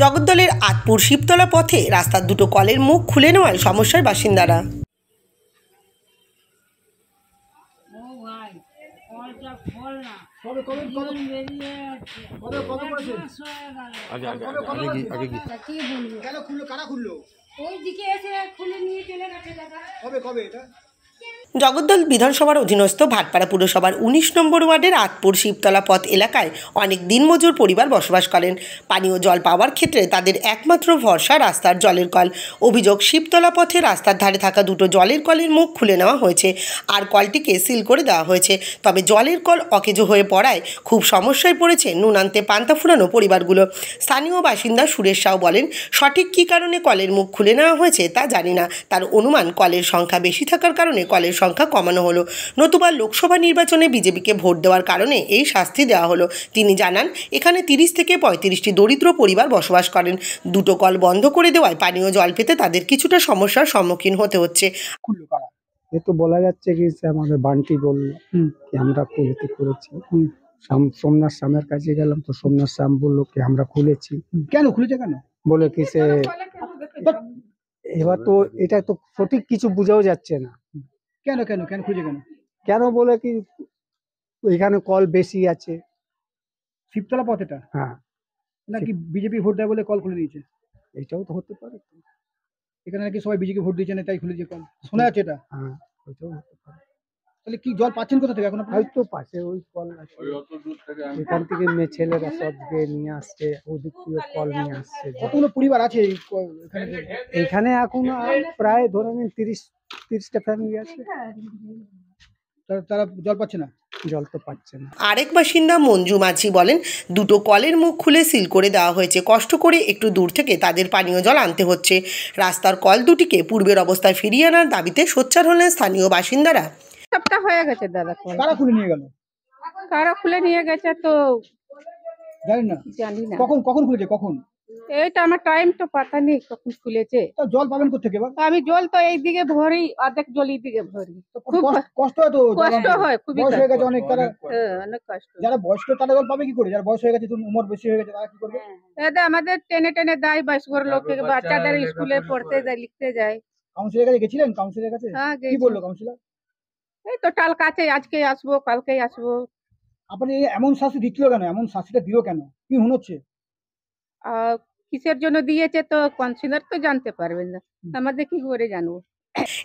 জগদ্দলের আতপুর শিবতলা পথে রাস্তার দুটো কলের মুখ খুলে নেওয়ায় সমস্যার বাসিন্দারা। জগদ্দল বিধানসভার অধীনস্থ ভাটপাড়া পুরসভার ১৯ নম্বর ওয়ার্ডের আতপুর শিবতলা পথ এলাকায় অনেক দিনমজুর পরিবার বসবাস করেন। পানীয় জল পাওয়ার ক্ষেত্রে তাদের একমাত্র ভরসা রাস্তার জলের কল। অভিযোগ, শিবতলা পথে রাস্তার ধারে থাকা দুটো জলের কলের মুখ খুলে নেওয়া হয়েছে আর কলটিকে সিল করে দেওয়া হয়েছে। তবে জলের কল অকেজো হয়ে পড়ায় খুব সমস্যায় পড়েছে নুন আনতে পান্তা ফুরানো পরিবারগুলো। স্থানীয় বাসিন্দা সুরেশ সাউ বলেন, সঠিক কী কারণে কলের মুখ খুলে নেওয়া হয়েছে তা জানি না। তার অনুমান, কলের সংখ্যা বেশি থাকার কারণে কলের সংখ্যা কমানো হলো, নতুবা লোকসভা নির্বাচনে বিজেপিকে ভোট দেওয়ার কারণে এই শাস্তি দেওয়া হলো। তিনি জানান, এখানে 30 থেকে 35টি দরিদ্র পরিবার বসবাস করেন। দুটো কল বন্ধ করে দেওয়ায় পানীয় জল পেতে তাদের কিছুটা সমস্যার সম্মুখীন হতে হচ্ছে। এ তো বলা যাচ্ছে কি, আমাদের বান্টি বলল কি আমরা খুলতে করেছি। সোমনাথ শ্যামের কাছে গেলাম, তো সোমনাথ শ্যাম বললো কি আমরা খুলেছি। কেন খুলেছে, কেন বলে কি সে, এবার তো এটা তো সঠিক কিছু বোঝাও যাচ্ছে না। কেন কেন কেন খুঁজে, কেন কেন বলে কি ওইখানে কল বেশি আছে শিবতলা পথেটা। হ্যাঁ, নাকি বিজেপি ভোট দেয় বলে কল খুলে দিয়েছে, এটাও তো হতে পারে। এখানে নাকি সবাই বিজেপি ভোট দিয়েছে না, তাই খুলেছে কল, শোনা যাচ্ছে এটা। হ্যাঁ, ওইটাও হতে পারে। তাহলে কি জল পাচ্ছেন কোথা থেকে এখন? হয়তো পাশে ওই কল আছে, এখান থেকে মেয়ে ছেলেরা সব নিয়ে আসছে, ওদিক থেকে কল নিয়ে আসছে। কতগুলো পরিবার আছে এইখানে? এখন প্রায় ধরে নিন 30টা ফ্যামিলি আছে। তারা জল পাচ্ছে না, জল তো পাচ্ছে না। আরেক বাসিন্দা মঞ্জু মাঝি বলেন, দুটো কলের মুখ খুলে সিল করে দেওয়া হয়েছে। কষ্ট করে একটু দূর থেকে তাদের পানীয় জল আনতে হচ্ছে। রাস্তার কল দুটিকে পূর্বের অবস্থায় ফিরিয়ে আনার দাবিতে সোচ্চার হলেন স্থানীয় বাসিন্দারা। সবটা হয়ে গেছে দাদা, কারা খুলে নিয়ে গেল? কারা খুলে নিয়ে গেছে তো জানি না। কখন কখন খুলেছে, কখন? এইটা আমার টাইম তো পাতা নেই কখন খুলেছে। জল পাবেন কোথেকে? আমি জল তো এই দিকে ভরি, অর্ধেক জল এই দিকে ভরি। খুব কষ্ট হয় তো, কষ্ট হয়, খুবই বয়স হয়ে গেছে অনেক। অনেক কষ্ট। যারা বয়স্ক তারা জল পাবে কি করে? যারা বয়স হয়ে গেছে, উমর বেশি হয়ে গেছে, তারা কি করবে? দাদা আমাদের টেনে টেনে দেয়, বয়স্ক লোককে, বাচ্চাদের স্কুলে পড়তে যায়, লিখতে যায়। কাউন্সিলরের কাছে গেছিলেন? কাউন্সিলরের কাছে কি বললো কাউন্সিলর? এই তো কাল কাছে, আজকে আসবো, কালকেই আসবো। আপনি এমন শাস্তি দিচ্ছিল কেন? এমন শাস্তিটা দিল কেন? কি মনে হচ্ছে? কিসের জন্য দিয়েছে তো কাউন্সিলর তো জানতে পারবেন না, আমাদের কি করে জানবো।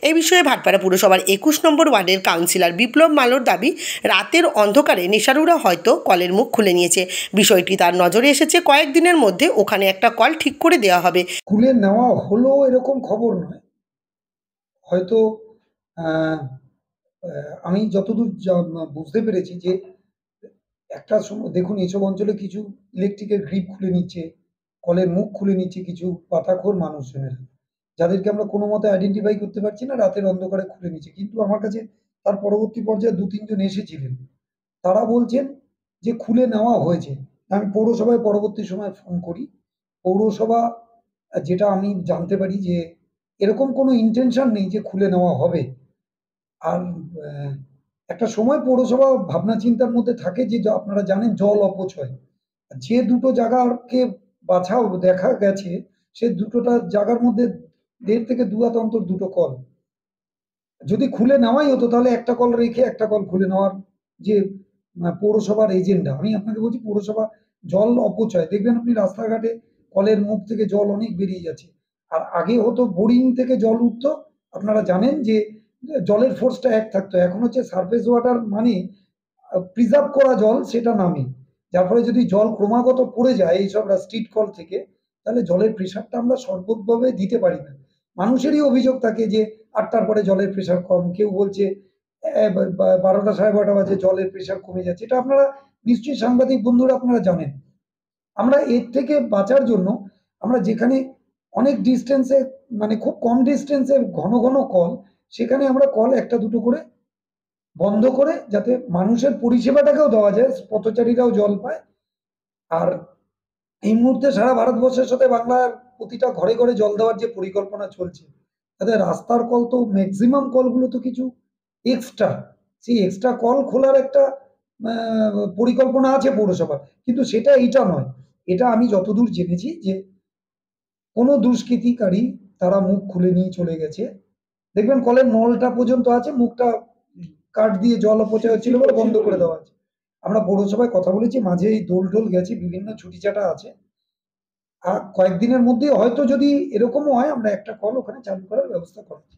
এই বিষয়ে ভাটপাড়া পুরসভার 21 নম্বর ওয়ার্ডের কাউন্সিলর বিপ্লব মালোর দাবি, রাতের অন্ধকারে নেশারুরা হয়তো কলের মুখ খুলে নিয়েছে। বিষয়টি তার নজরে এসেছে, কয়েকদিনের মধ্যে ওখানে একটা কল ঠিক করে দেওয়া হবে। খুলে নেওয়া হলো এরকম খবর নয়, হয়তো আমি যতদূর বুঝতে পেরেছি যে একটা সময় দেখুন, এইসব অঞ্চলে কিছু ইলেকট্রিকের গ্রিপ খুলে নিচ্ছে, কলের মুখ খুলে নিচ্ছে কিছু পাতাখোর মানুষজনের, যাদেরকে আমরা কোনো মতে আইডেন্টিফাই করতে পারছি না, রাতের অন্ধকারে খুলে নিচ্ছে। কিন্তু আমার কাছে তার পরবর্তী পর্যায়ে 2-3 জন এসেছিলেন, তারা বলছেন যে খুলে নেওয়া হয়েছে। আমি পৌরসভায় পরবর্তী সময় ফোন করি, পৌরসভা যেটা আমি জানতে পারি যে এরকম কোনো ইন্টেনশন নেই যে খুলে নেওয়া হবে। আর একটা সময় পৌরসভা ভাবনা চিন্তার মধ্যে থাকে যে আপনারা জানেন জল অপচয়, যে দুটো জায়গাকে বাছাও দেখা গেছে, সে দুটোটা জায়গার মধ্যে 1.5 থেকে 2 হাত অন্তর দুটো কল। যদি খুলে নেওয়াই হতো তাহলে একটা কল রেখে একটা কল খুলে নেওয়ার যে পৌরসভার এজেন্ডা, আমি আপনাকে বলছি পৌরসভা জল অপচয় দেখবেন আপনি রাস্তাঘাটে কলের মুখ থেকে জল অনেক বেরিয়ে যাচ্ছে। আর আগে হতো বোরিং থেকে জল উঠতো, আপনারা জানেন যে জলের ফোর্সটা এক থাকতো। এখন হচ্ছে সারফেস ওয়াটার, মানে প্রিজার্ভ করা জল সেটা নামে, যার ফলে যদি জল ক্রমাগত পড়ে যায় এইসব স্ট্রিট কল থেকে, তাহলে জলের প্রেশারটা আমরা সর্বোচ্চভাবে দিতে পারি না। মানুষেরই অভিযোগ থাকে যে 8টার পরে জলের প্রেশার কম, কেউ বলছে 12টা 12:30 বাজে জলের প্রেশার কমে যাচ্ছে। এটা আপনারা নিশ্চয়ই সাংবাদিক বন্ধুরা আপনারা জানেন। আমরা এর থেকে বাঁচার জন্য আমরা যেখানে অনেক ডিস্টেন্সে, মানে খুব কম ডিস্টেন্সে ঘন ঘন কল, সেখানে আমরা কল একটা দুটো করে বন্ধ করে যাতে মানুষের পরিষেবাটাকেও দেওয়া যায়, পথচারীরাও জল পায়। আর এই মুহূর্তে সারা ভারতবর্ষের সাথে বাংলার প্রতিটা ঘরে ঘরে জল দেওয়ার যে পরিকল্পনা চলছে, তাতে রাস্তার কল তো ম্যাক্সিমাম কলগুলো তো কিছু এক্সট্রা, সেই এক্সট্রা কল খোলার একটা পরিকল্পনা আছে পৌরসভার, কিন্তু সেটা এইটা নয়। এটা আমি যতদূর জেনেছি যে কোনো দুষ্কৃতিকারী তারা মুখ খুলে নিয়ে চলে গেছে। দেখবেন কলের নলটা পর্যন্ত আছে, মুখটা কাঠ দিয়ে জল অপচয় হচ্ছিল বলে বন্ধ করে দেওয়া আছে। আমরা পৌরসভায় কথা বলেছি, মাঝে এই দোল টোল গেছে, বিভিন্ন ছুটিছাটা আছে। আর কয়েকদিনের মধ্যে হয়তো যদি এরকমও হয়, আমরা একটা কল ওখানে চালু করার ব্যবস্থা করছি।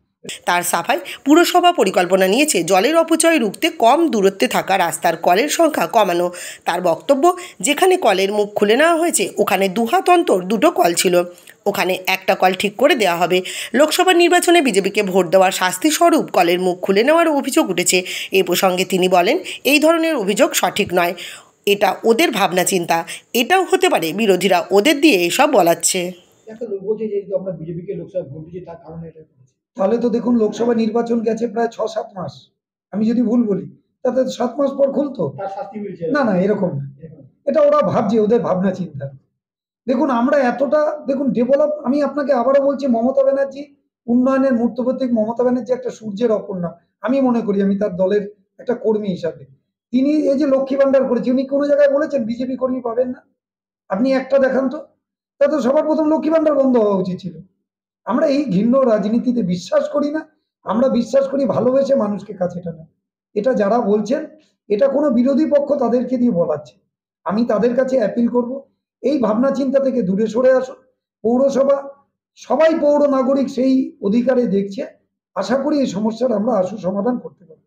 তার সাফায় পুরসভা পরিকল্পনা নিয়েছে জলের অপচয় রুখতে কম দূরত্বে থাকা রাস্তার কলের সংখ্যা কমানো। তার বক্তব্য, যেখানে কলের মুখ খুলে নেওয়া হয়েছে ওখানে 2 হাত অন্তর 2টো কল ছিল, ওখানে একটা কল ঠিক করে দেওয়া হবে। লোকসভা নির্বাচনে বিজেপিকে ভোট দেওয়ার শাস্তি স্বরূপ কলের মুখ খুলে নেওয়ার অভিযোগ উঠেছে। এই প্রসঙ্গে তিনি বলেন, এই ধরনের অভিযোগ সঠিক নয়, এটা ওদের ভাবনা চিন্তা। এটাও হতে পারে বিরোধীরা ওদের দিয়ে এসব বলাচ্ছে। তাহলে তো দেখুন, লোকসভা নির্বাচন গেছে প্রায় 6-7 মাস, আমি যদি ভুল বলি, তাতে 7 মাস পর খুলতো না, না এরকম না। এটা ওরা ভাবছে, ওদের ভাবনা চিন্তা। দেখুন আমরা এতটা ডেভেলপ, আমি আপনাকে আবারও বলছি, মমতা ব্যানার্জি উন্নয়নের মূর্ত প্রতীক। মমতা ব্যানার্জি একটা সূর্যের অপর নাম, আমি মনে করি, আমি তার দলের একটা কর্মী হিসাবে। তিনি এই যে লক্ষ্মী ভান্ডার করেছে, উনি কোনো জায়গায় বলেছেন বিজেপি কর্মী পাবেন না? আপনি একটা দেখান তো। তাতে সবার প্রথম লক্ষ্মী ভান্ডার বন্ধ হওয়া উচিত ছিল। আমরা এই ঘৃণ্য রাজনীতিতে বিশ্বাস করি না। আমরা বিশ্বাস করি ভালোবেসে মানুষকে কাছে টানা। এটা যারা বলছেন, এটা কোনো বিরোধী পক্ষ তাদেরকে দিয়ে বলাচ্ছে। আমি তাদের কাছে অ্যাপিল করব, এই ভাবনা চিন্তা থেকে দূরে সরে আসুন। পৌরসভা, সবাই পৌর নাগরিক সেই অধিকারে দেখছে। আশা করি এই সমস্যার আমরা আশু সমাধান করতে পারব।